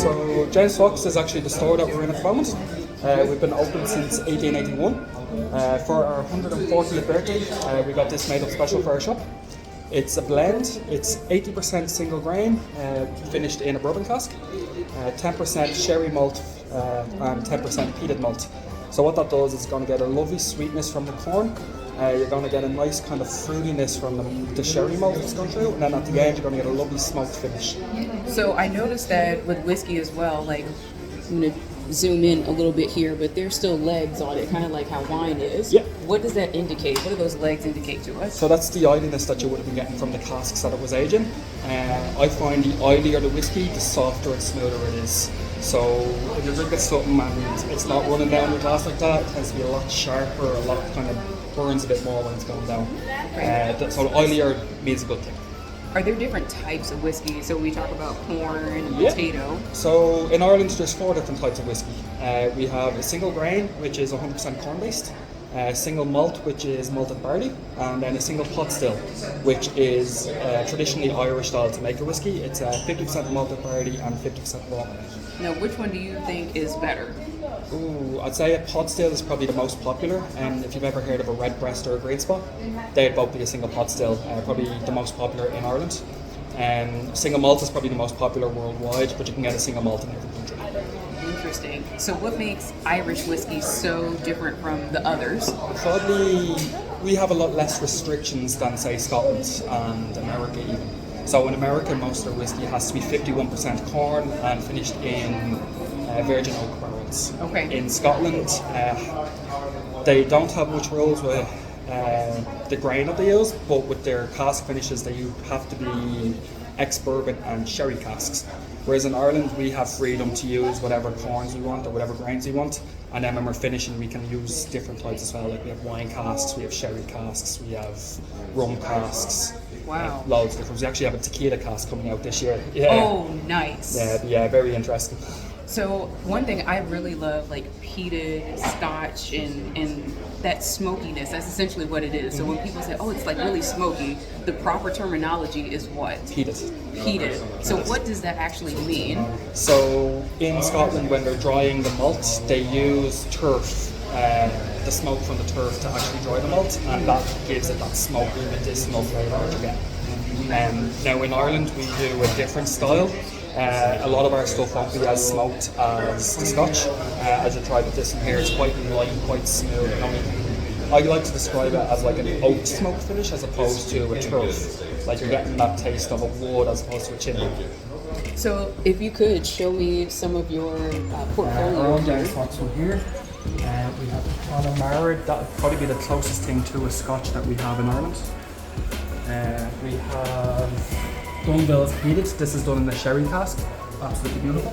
So James Fox is actually the store that we're in at the moment. We've been open since 1881. For our 140th birthday, we got this made up special for our shop. It's a blend. It's 80% single grain, finished in a bourbon cask, 10% sherry malt, and 10% peated malt. So what that does is going to get a lovely sweetness from the corn. You're going to get a nice kind of fruitiness from the sherry malt that's gone through, and then at the end you're going to get a lovely smoked finish. So I noticed that with whiskey as well, like I'm going to zoom in a little bit here, but there's still legs on it, kind of like how wine is. Yeah. What does that indicate? What do those legs indicate to us? So that's the oiliness that you would have been getting from the casks that it was aging. I find the oilier the whiskey, the softer and smoother it is. So if you're drinking something and it's not running down your glass like that, it tends to be a lot sharper, a lot kind of burns a bit more when it's going down. So oilier means a good thing. Are there different types of whiskey? So we talk about corn and potato. So in Ireland there's 4 different types of whiskey. We have a single grain, which is 100% corn based, single malt, which is malted barley, and then a single pot still, which is traditionally Irish style to make a whiskey. It's 50% malted barley and 50% raw. Now, which one do you think is better? Ooh, I'd say a pot still is probably the most popular, and if you've ever heard of a red breast or a green spot, they'd both be a single pot still, probably the most popular in Ireland. Single malt is probably the most popular worldwide, but you can get a single malt in every country. Interesting. So what makes Irish whiskey so different from the others? Probably we have a lot less restrictions than, say, Scotland and America even. So in America, most of their whiskey has to be 51% corn and finished in virgin oak barrels. Okay. In Scotland, they don't have much rules with the grain that they use, but with their cask finishes, they have to be ex-bourbon and sherry casks. Whereas in Ireland, we have freedom to use whatever corns we want or whatever grains we want. And then when we're finishing, we can use different types as well. Like we have wine casks, we have sherry casks, we have rum casks. Wow. Loads of different. We actually have a tequila cask coming out this year. Yeah. Oh, nice. Yeah, very interesting. So one thing I really love, like peated Scotch and that smokiness, that's essentially what it is. So when people say, oh, it's like really smoky, the proper terminology is what? Peated. Peated. So what does that actually mean? So in Scotland, when they're drying the malt, they use turf, the smoke from the turf to actually dry the malt, and that gives it that smoky medicinal flavour that you get. Now in Ireland, we do a different style. A lot of our stuff won't be as smoked as the Scotch. As you try with this one here, it's quite light, quite smooth. I like to describe it as like an oak smoke finish as opposed to a turf. Like you're getting that taste of a wood as opposed to a chimney. So if you could show me some of your portfolio. Our own James Fox one here. We have Connemara. That would probably be the closest thing to a Scotch that we have in Ireland. We have Dunville's Peated. This is done in the sherry cask. Absolutely beautiful.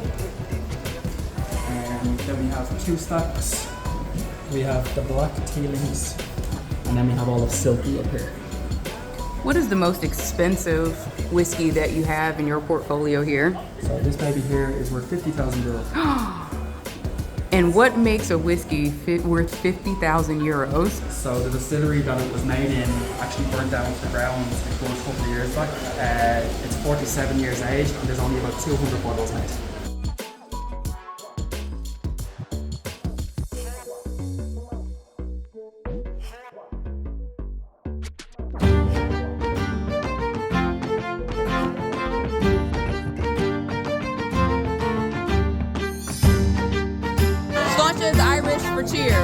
And then we have 2 stacks. We have the black Teelings, and then we have all of Silky up here. What is the most expensive whiskey that you have in your portfolio here? So this baby here is worth €50,000. And what makes a whiskey worth 50,000 euros? So the distillery that it was made in actually burned down to the ground a couple of years back. It's 47 years age, and there's only about 200 bottles made. Scotch is Irish for cheers.